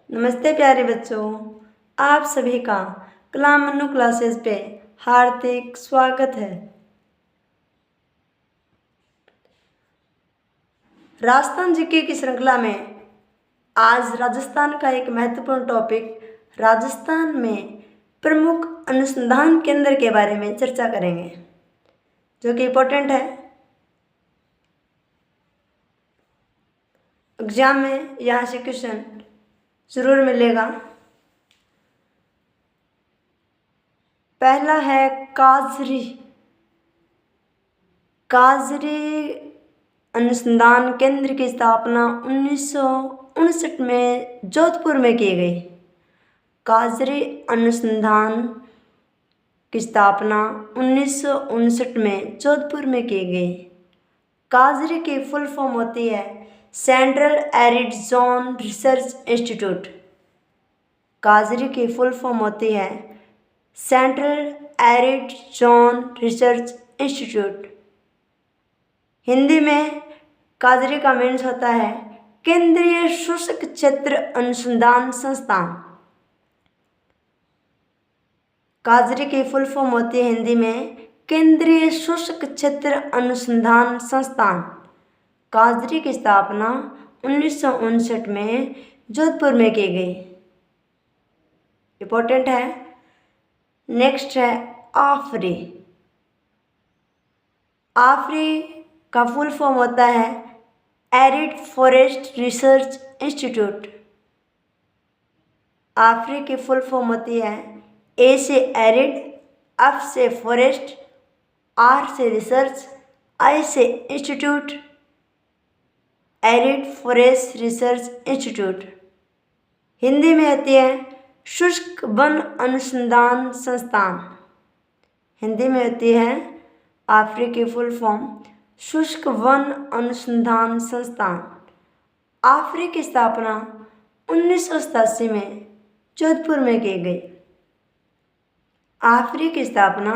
नमस्ते प्यारे बच्चों, आप सभी का कलाम मन्नू क्लासेस पे हार्दिक स्वागत है। राजस्थान जीके की श्रृंखला में आज राजस्थान का एक महत्वपूर्ण टॉपिक राजस्थान में प्रमुख अनुसंधान केंद्र के बारे में चर्चा करेंगे, जो कि इम्पोर्टेंट है। एग्जाम में यहाँ से क्वेश्चन जरूर मिलेगा। पहला है काजरी अनुसंधान केंद्र की स्थापना 1959 में जोधपुर में की गई। काजरी अनुसंधान की स्थापना 1959 में जोधपुर में की गई। काजरी की फुल फॉर्म होती है central arid zone research institute. काजरी की फुल फॉर्म होती है central arid zone research institute. Hindi में काजरी का मीन्स होता है केंद्रीय शुष्क क्षेत्र अनुसंधान संस्थान। काजरी की फुल फॉर्म होती है हिंदी में केंद्रीय शुष्क क्षेत्र अनुसंधान संस्थान। काजरी की स्थापना 1959 में जोधपुर में की गई। इंपॉर्टेंट है। नेक्स्ट है आफरी का फुल फॉर्म होता है एरिड फॉरेस्ट रिसर्च इंस्टीट्यूट। आफरी की फुल फॉर्म होती है ए से एरिड, एफ से फॉरेस्ट, आर से रिसर्च, आई से institute, arid forest research institute. Hindi में होती है शुष्क वन अनुसंधान संस्थान। हिंदी में होती है आफरी की फुल फॉर्म शुष्क वन अनुसंधान संस्थान। आफरी की स्थापना 1987 में जोधपुर में की गई। आफरी की स्थापना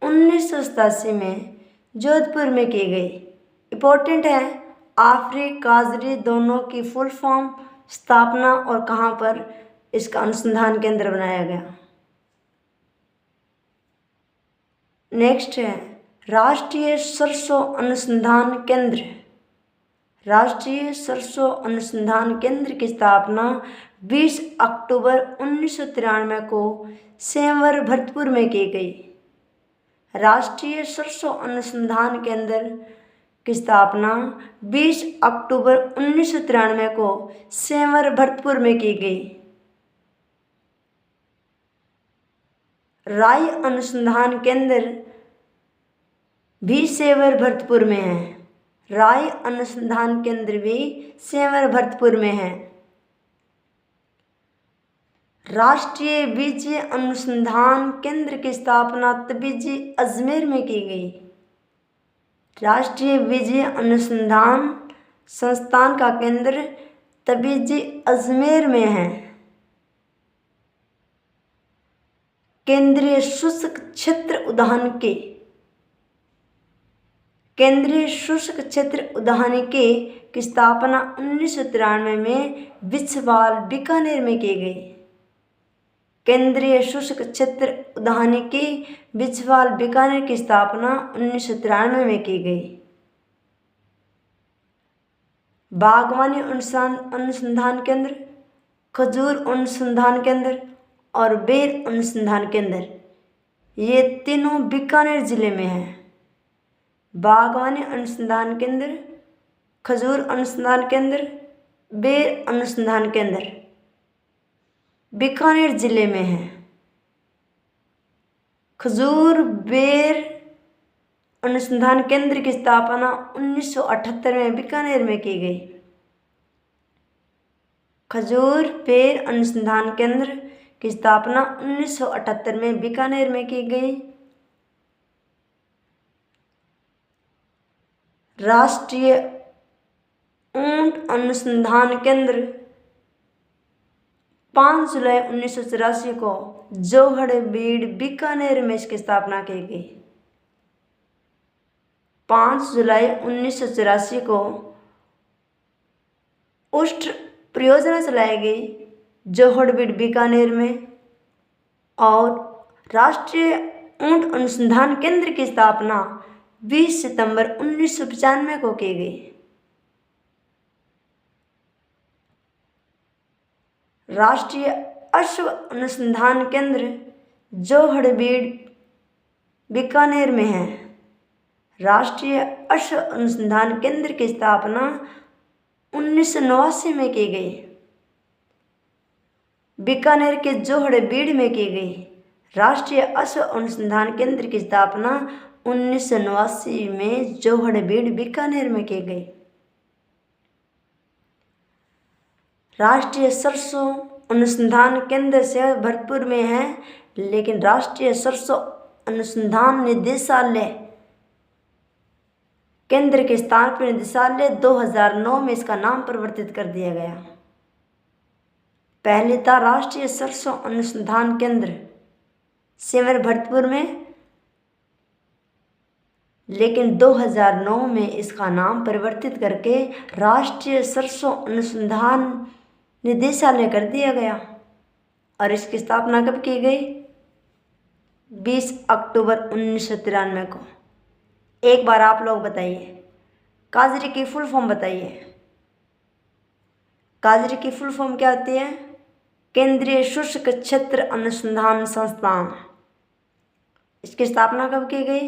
1987 में जोधपुर में की गई। इम्पोर्टेंट है आफरी काजरी दोनों की फुल फॉर्म, स्थापना और कहाँ पर इसका अनुसंधान केंद्र बनाया गया। नेक्स्ट है राष्ट्रीय सरसों अनुसंधान केंद्र। राष्ट्रीय सरसों अनुसंधान केंद्र की स्थापना 20 अक्टूबर 1993 को सेंवर भरतपुर में की गई। राष्ट्रीय सरसों अनुसंधान केंद्र की स्थापना 20 अक्टूबर 1993 को सेंवर भरतपुर में की गई। राई अनुसंधान केंद्र भी सेंवर भरतपुर में है। राई अनुसंधान केंद्र भी सेंवर भरतपुर में है। राष्ट्रीय बीज अनुसंधान केंद्र की स्थापना तबीजी अजमेर में की गई। राष्ट्रीय बीज अनुसंधान संस्थान का केंद्र तबीजी अजमेर में है। केंद्रीय शुष्क क्षेत्र उद्यानिकी की स्थापना 1993 में बिछवाल बीकानेर में की गई। केंद्रीय शुष्क क्षेत्र उद्यानिकी बिछवाल बीकानेर की स्थापना 1993 में की गई। बागवानी अनुसंधान केंद्र, खजूर अनुसंधान केंद्र और बेर अनुसंधान केंद्र, ये तीनों बीकानेर जिले में हैं। बागवानी अनुसंधान केंद्र, खजूर अनुसंधान केंद्र, बेर अनुसंधान केंद्र बीकानेर जिले में है। खजूर बेर अनुसंधान केंद्र की स्थापना 1978 में बीकानेर में की गई। खजूर बेर अनुसंधान केंद्र की स्थापना 1978 में बीकानेर में की गई। राष्ट्रीय ऊंट अनुसंधान केंद्र 5 जुलाई 1984 को जोहड़बीड़ बीकानेर में इसकी स्थापना की गई। 5 जुलाई 1984 को उष्ट परियोजना चलाई गई जोहड़बीड़ बीकानेर में। और राष्ट्रीय ऊंट अनुसंधान केंद्र की स्थापना 20 सितंबर 1995 को की गई। राष्ट्रीय अश्व अनुसंधान केंद्र जोहड़बीड़ बीकानेर में है। राष्ट्रीय अश्व अनुसंधान केंद्र की स्थापना 1989 में की गई। बीकानेर के जोहड़बीड़ में की गई। राष्ट्रीय अश्व अनुसंधान केंद्र की स्थापना 1989 में जोहड़बीड़ बीकानेर में की गई। राष्ट्रीय सरसों अनुसंधान केंद्र से भरतपुर में है, लेकिन राष्ट्रीय सरसों अनुसंधान निदेशालय केंद्र के स्थान पर निदेशालय 2009 में इसका नाम परिवर्तित कर दिया गया। पहले था राष्ट्रीय सरसों अनुसंधान केंद्र सिमर भरतपुर में, लेकिन 2009 में इसका नाम परिवर्तित करके राष्ट्रीय सरसों अनुसंधान निदेशालय कर दिया गया। और इसकी स्थापना कब की गई? 20 अक्टूबर 1993 को। एक बार आप लोग बताइए, काजरी की फुल फॉर्म बताइए। काजरी की फुल फॉर्म क्या होती है? केंद्रीय शुष्क क्षेत्र अनुसंधान संस्थान। इसकी स्थापना कब की गई?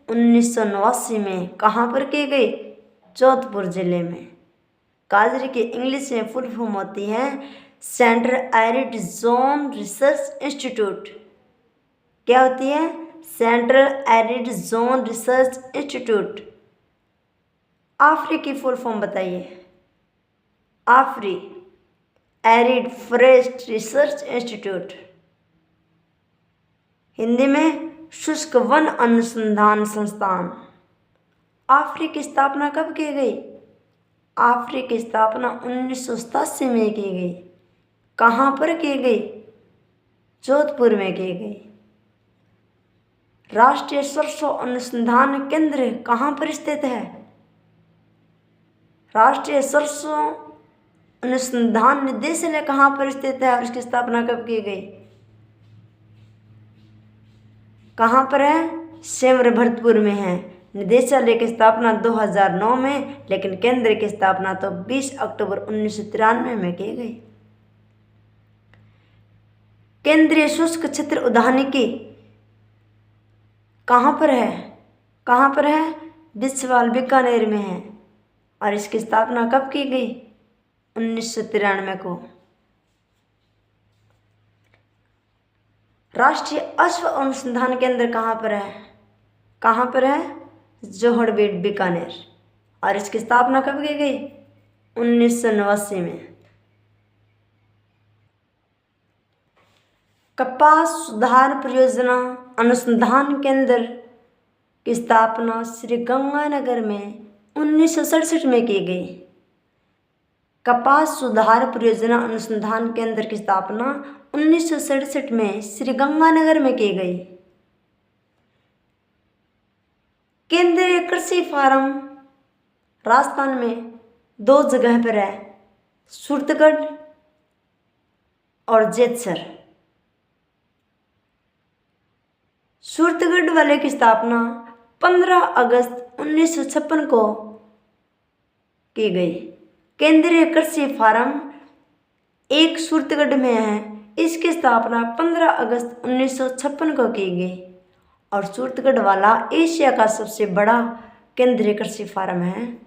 1989 में। कहाँ पर की गई? जोधपुर जिले में। काजरी की इंग्लिश में फुल फॉर्म होती है central arid zone research institute. क्या होती है? Central arid zone research institute. AFRI की फुल फॉर्म बताइए। AFRI arid forest research institute. Hindi में शुष्क वन अनुसंधान संस्थान। आफ्री की स्थापना कब की गई? आफ्री की स्थापना 1987 में की गई। कहाँ पर की गई? जोधपुर में की गई। राष्ट्रीय सरसों अनुसंधान केंद्र कहाँ पर स्थित है? राष्ट्रीय सरसों अनुसंधान निदेशालय कहाँ पर स्थित है और इसकी स्थापना कब की गई? कहाँ पर है? सिमर भरतपुर में है। निदेशालय की स्थापना 2009 में, लेकिन केंद्र की स्थापना तो 20 अक्टूबर 1993 में की गई। केंद्रीय शुष्क क्षेत्र उद्यानिकी कहाँ पर है? कहाँ पर है? बिस्वाल बीकानेर में है। और इसकी स्थापना कब की गई? 1993 को। राष्ट्रीय अश्व अनुसंधान केंद्र कहाँ पर है? कहाँ पर है? जोहड़बीड़ बीकानेर। और इसकी स्थापना कब की गई? 1989 में। कपास सुधार परियोजना अनुसंधान केंद्र की स्थापना श्रीगंगानगर में 1967 में की गई। कपास सुधार परियोजना अनुसंधान केंद्र की स्थापना 1967 में श्रीगंगानगर में की गई। केंद्रीय कृषि फार्म राजस्थान में 2 जगह पर है, सूरतगढ़ और जेतसर। सूरतगढ़ वाले की स्थापना 15 अगस्त 1956 को की गई। केंद्रीय कृषि फार्म एक सूरतगढ़ में है, इसकी स्थापना 15 अगस्त 1956 को की गई। और सूरतगढ़ वाला एशिया का सबसे बड़ा केंद्रीय कृषि फार्म है।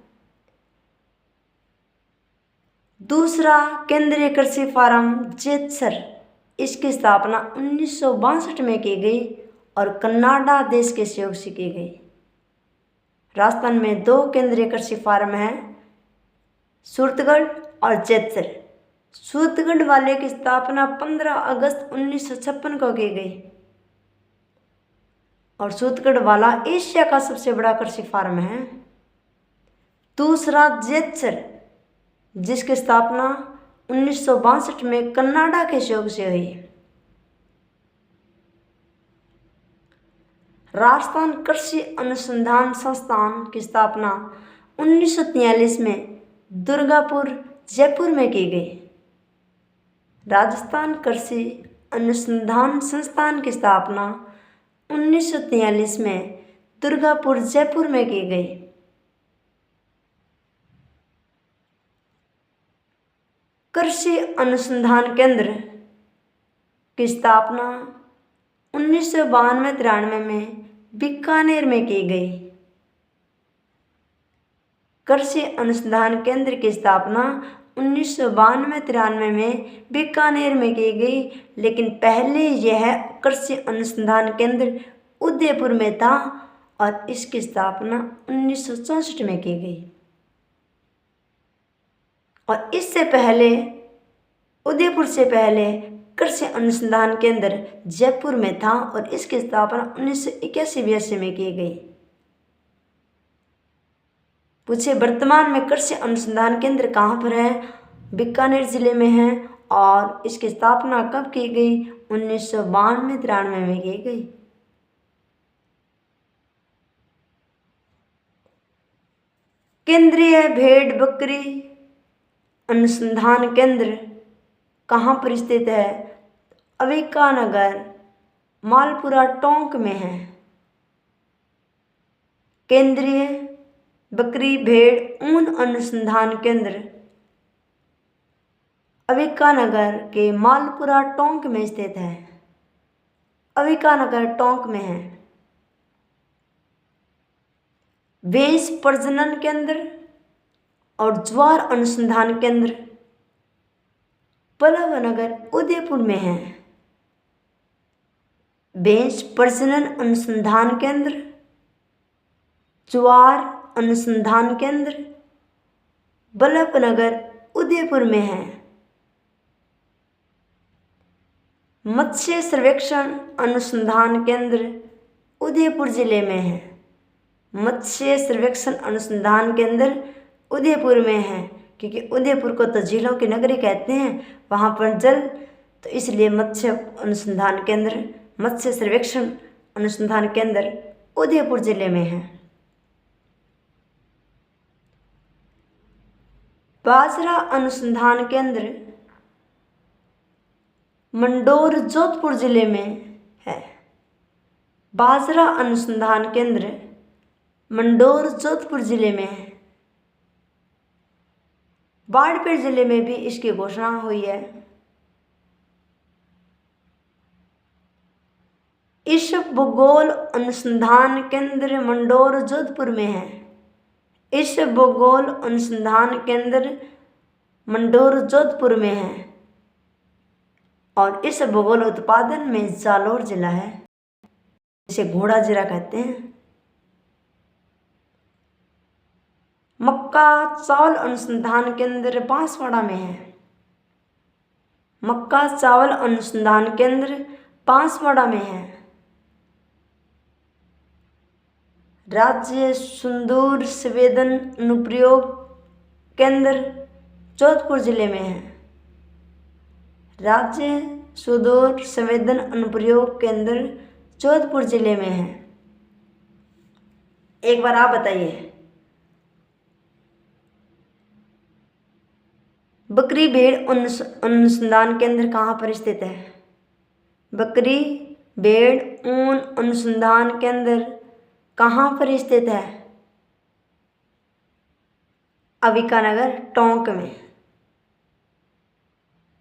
दूसरा केंद्रीय कृषि फार्म जेतसर, इसकी स्थापना 1962 में की गई और कनाडा देश के सहयोग से की गई। राजस्थान में 2 केंद्रीय कृषि फार्म हैं, सूरतगढ़ और जेतसर। सूरतगढ़ वाले की स्थापना 15 अगस्त 1956 को की गई और सूरतगढ़ वाला एशिया का सबसे बड़ा कृषि फार्म है। दूसरा जेतसर, जिसकी स्थापना 1962 में कनाडा के सहयोग से हुई। राजस्थान कृषि अनुसंधान संस्थान की स्थापना 1943 में दुर्गापुर जयपुर में की गई। राजस्थान कृषि अनुसंधान संस्थान की स्थापना 1943 में दुर्गापुर जयपुर में की गई। कृषि अनुसंधान केंद्र की स्थापना 1992-93 में बीकानेर में की गई। कृषि अनुसंधान केंद्र की स्थापना 1992-93 में बीकानेर में की गई, लेकिन पहले यह कृषि अनुसंधान केंद्र उदयपुर में था और इसकी स्थापना 1964 में की गई। और इससे पहले उदयपुर से पहले कृषि अनुसंधान केंद्र जयपुर में था और इसकी स्थापना 1981-82 में की गई। पूछे वर्तमान में कृषि अनुसंधान केंद्र कहाँ पर है? बीकानेर जिले में है और इसकी स्थापना कब की गई? 1992-93 में की गई। केंद्रीय भेड़ बकरी अनुसंधान केंद्र कहाँ पर स्थित है? अविकानगर मालपुरा टोंक में है। केंद्रीय बकरी भेड़ ऊन अनुसंधान केंद्र अविकानगर के मालपुरा टोंक में स्थित है। अविकानगर टोंक में है। भैंस प्रजनन केंद्र और ज्वार अनुसंधान केंद्र बल्लभनगर उदयपुर में है। भैंस प्रजनन अनुसंधान केंद्र, ज्वार अनुसंधान केंद्र बल्लभनगर उदयपुर में है। मत्स्य सर्वेक्षण अनुसंधान केंद्र उदयपुर जिले में है। मत्स्य सर्वेक्षण अनुसंधान केंद्र उदयपुर में है, क्योंकि उदयपुर को तो झीलों की नगरी कहते हैं, वहाँ पर जल, तो इसलिए मत्स्य अनुसंधान केंद्र, मत्स्य सर्वेक्षण अनुसंधान केंद्र उदयपुर जिले में है। बाजरा अनुसंधान केंद्र मंडोर जोधपुर जिले में है। बाजरा अनुसंधान केंद्र मंडोर जोधपुर जिले में है। बाड़मेर जिले में भी इसकी घोषणा हुई है। इसबगोल अनुसंधान केंद्र मंडोर जोधपुर में है। इसबगोल अनुसंधान केंद्र मंडोर जोधपुर में है और इसबगोल उत्पादन में जालोर जिला है, जिसे घोड़ा जिला कहते हैं। मक्का चावल अनुसंधान केंद्र बांसवाड़ा में है। मक्का चावल अनुसंधान केंद्र बांसवाड़ा में है। राज्य सुदूर संवेदन अनुप्रयोग केंद्र जोधपुर जिले में है। राज्य सुदूर संवेदन अनुप्रयोग केंद्र जोधपुर जिले में है। एक बार आप बताइए, बकरी भेड़ अनुसंधान केंद्र कहाँ पर स्थित है? बकरी भेड़ ऊन अनुसंधान केंद्र कहाँ पर स्थित है? अविकानगर टोंक में।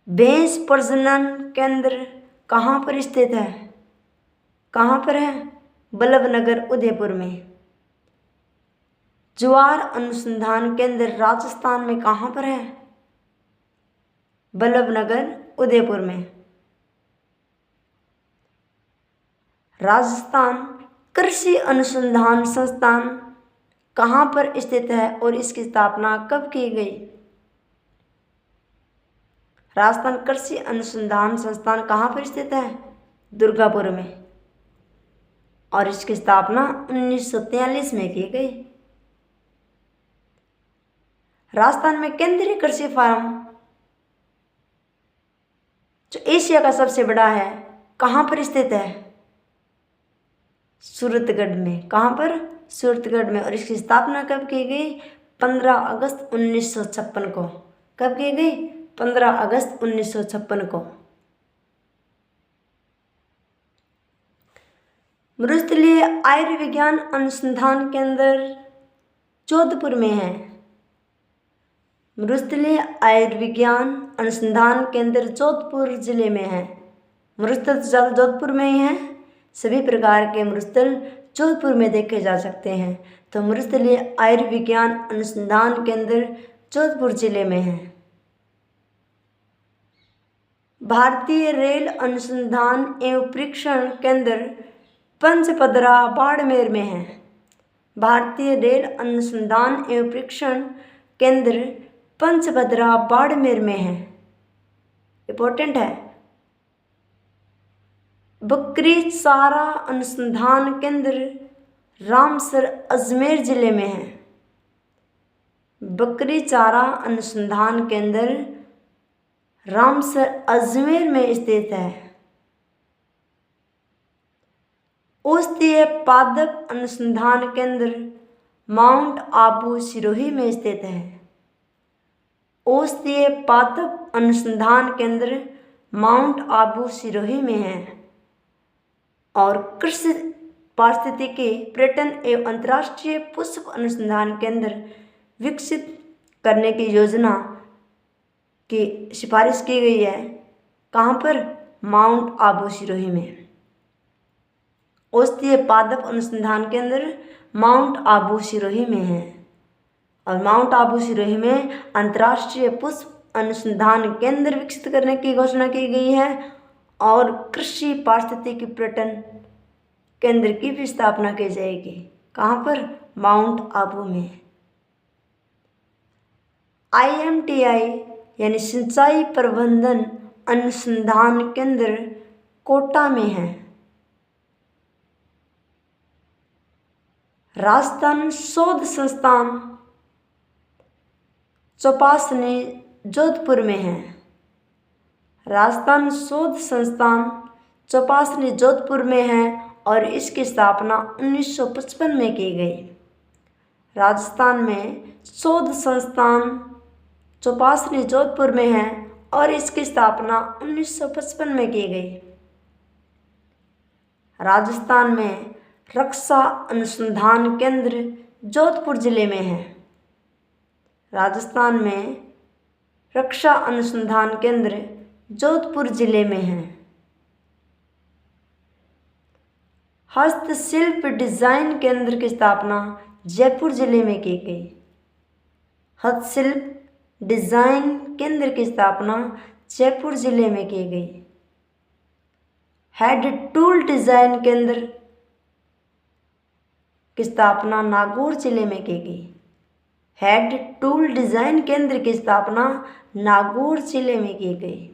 भैंस प्रजनन केंद्र कहाँ पर स्थित है? कहाँ पर है? बल्लभनगर उदयपुर में। ज्वार अनुसंधान केंद्र राजस्थान में कहाँ पर है? बल्लभनगर उदयपुर में। राजस्थान कृषि अनुसंधान संस्थान कहाँ पर स्थित है और इसकी स्थापना कब की गई? राजस्थान कृषि अनुसंधान संस्थान कहाँ पर स्थित है? दुर्गापुर में, और इसकी स्थापना 1943 में की गई। राजस्थान में केंद्रीय कृषि फार्म जो एशिया का सबसे बड़ा है कहाँ पर स्थित है? सूरतगढ़ में। कहाँ पर? सूरतगढ़ में। और इसकी स्थापना कब की गई? 15 अगस्त 1956 को कब की गई? 15 अगस्त 1956 को। मरुस्थलीय आयुर्विज्ञान अनुसंधान केंद्र जोधपुर में है। मरुस्थलीय आयुर्विज्ञान अनुसंधान केंद्र जोधपुर जिले में है। मरुस्थल जोधपुर में ही है। सभी प्रकार के मरुस्थल जोधपुर में देखे जा सकते हैं। तो मरुस्थलीय आयुर्विज्ञान अनुसंधान केंद्र जोधपुर जिले में है। भारतीय रेल अनुसंधान एवं परीक्षण केंद्र पंचपदरा बाड़मेर में है। भारतीय रेल अनुसंधान एवं परीक्षण केंद्र पंचभद्रा बाड़मेर में है। इंपॉर्टेंट है। बकरी चारा अनुसंधान केंद्र रामसर अजमेर जिले में है। बकरी चारा अनुसंधान केंद्र रामसर अजमेर में स्थित है। औषधीय पादप अनुसंधान केंद्र माउंट आबू सिरोही में स्थित है। औषधीय पादप अनुसंधान केंद्र माउंट आबू सिरोही में है। और कृषि पारिस्थितिकी पर्यटन एवं अंतर्राष्ट्रीय पुष्प अनुसंधान केंद्र विकसित करने की योजना की सिफारिश की गई है। कहाँ पर? माउंट आबू सिरोही में। औषधीय पादप अनुसंधान केंद्र माउंट आबू सिरोही में है। और माउंट आबू सिरोही में अंतर्राष्ट्रीय पुष्प अनुसंधान केंद्र विकसित करने की घोषणा की गई है। और कृषि पारिस्थितिकी पर्यटन केंद्र की भी स्थापना की जाएगी। कहाँ पर? माउंट आबू में। IMTI यानी सिंचाई प्रबंधन अनुसंधान केंद्र कोटा में है। राजस्थान शोध संस्थान चौपासनी जोधपुर में है। राजस्थान शोध संस्थान चौपासनी जोधपुर में है और इसकी स्थापना 1955 में की गई। राजस्थान में शोध संस्थान चौपासनी जोधपुर में है और इसकी स्थापना 1955 में की गई। राजस्थान में रक्षा अनुसंधान केंद्र जोधपुर जिले में है। राजस्थान में रक्षा अनुसंधान केंद्र जोधपुर जिले में है। हस्तशिल्प डिजाइन केंद्र की स्थापना जयपुर जिले में की गई। हस्तशिल्प डिजाइन केंद्र की स्थापना जयपुर जिले में की गई। हेड टूल डिजाइन केंद्र की स्थापना नागौर जिले में की गई। हेड टूल डिजाइन केंद्र की स्थापना नागौर जिले में की गई।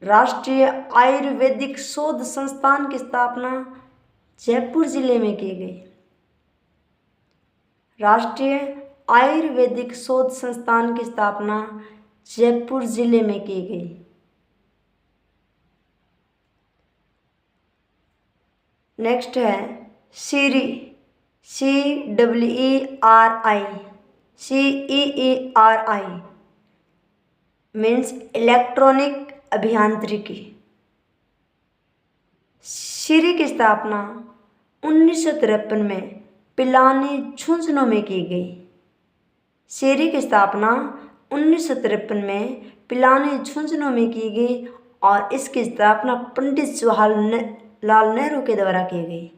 राष्ट्रीय आयुर्वेदिक शोध संस्थान की स्थापना जयपुर जिले में की गई। राष्ट्रीय आयुर्वेदिक शोध संस्थान की स्थापना जयपुर जिले में की गई। नेक्स्ट है सीरी, CEERI मीन्स इलेक्ट्रॉनिक अभियांत्रिकी। सीरी की स्थापना 1953 में पिलानी झुंझुनू में की गई। सीरी की स्थापना 1953 में पिलानी झुंझुनू में की गई और इसकी स्थापना पंडित जवाहरलाल नेहरू के द्वारा की गई।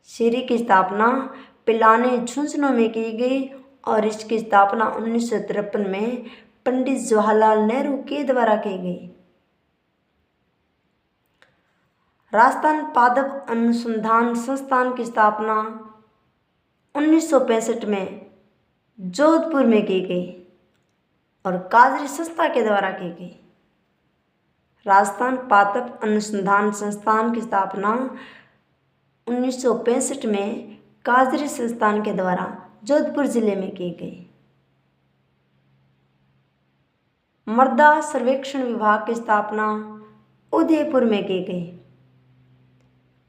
सीरी की स्थापना पिलानी झुंझुनू में की गई और इसकी स्थापना 1953 में पंडित जवाहरलाल नेहरू के द्वारा की गई। राजस्थान पादप अनुसंधान संस्थान की स्थापना 1965 में जोधपुर में की गई और काजरी संस्था के द्वारा की गई। राजस्थान पादप अनुसंधान संस्थान की स्थापना 1965 में काजरी संस्थान के द्वारा जोधपुर जिले में की गई। मृदा सर्वेक्षण विभाग की स्थापना उदयपुर में की गई।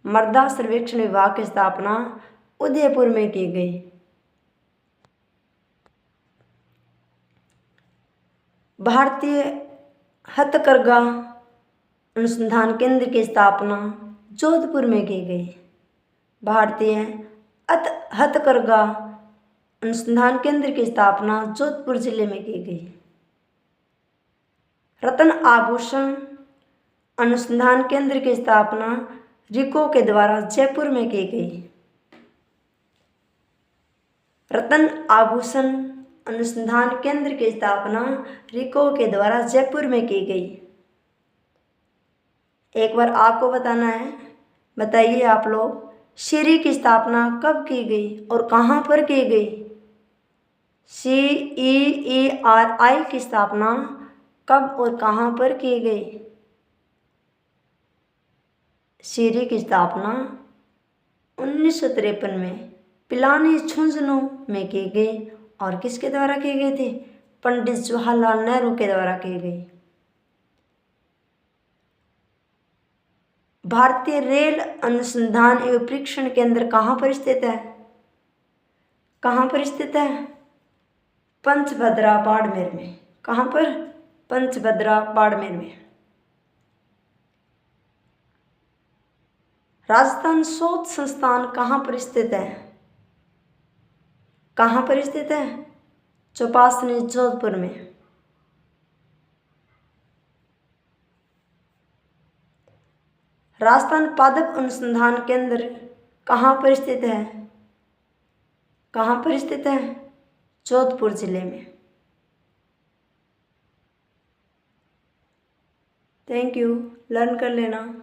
मृदा सर्वेक्षण विभाग की स्थापना उदयपुर में की गई। भारतीय हथकरघा अनुसंधान केंद्र की स्थापना जोधपुर में की गई। भारतीय हथकरघा अनुसंधान केंद्र की स्थापना जोधपुर जिले में की गई। रत्न आभूषण अनुसंधान केंद्र की स्थापना रिको के द्वारा जयपुर में की गई। रत्न आभूषण अनुसंधान केंद्र की स्थापना रिको के द्वारा जयपुर में की गई। एक बार आपको बताना है, बताइए आप लोग, सीरी की स्थापना कब की गई और कहाँ पर की गई? CEERI की स्थापना कब और कहाँ पर की गई? सीरी की स्थापना 1953 में पिलानी झुंझुनू में की गई और किसके द्वारा की गई थी? पंडित जवाहरलाल नेहरू के द्वारा की गई। भारतीय रेल अनुसंधान एवं परीक्षण केंद्र कहाँ पर स्थित है? कहाँ पर स्थित है? पंचभद्रा बाड़मेर में। कहाँ पर? पंचभद्रा बाड़मेर में। राजस्थान शोध संस्थान कहाँ पर स्थित है? कहाँ पर स्थित है? चौपासनी जोधपुर में। राजस्थान पादप अनुसंधान केंद्र कहाँ पर स्थित है? कहाँ पर स्थित है? जोधपुर जिले में। थैंक यू, लर्न कर लेना।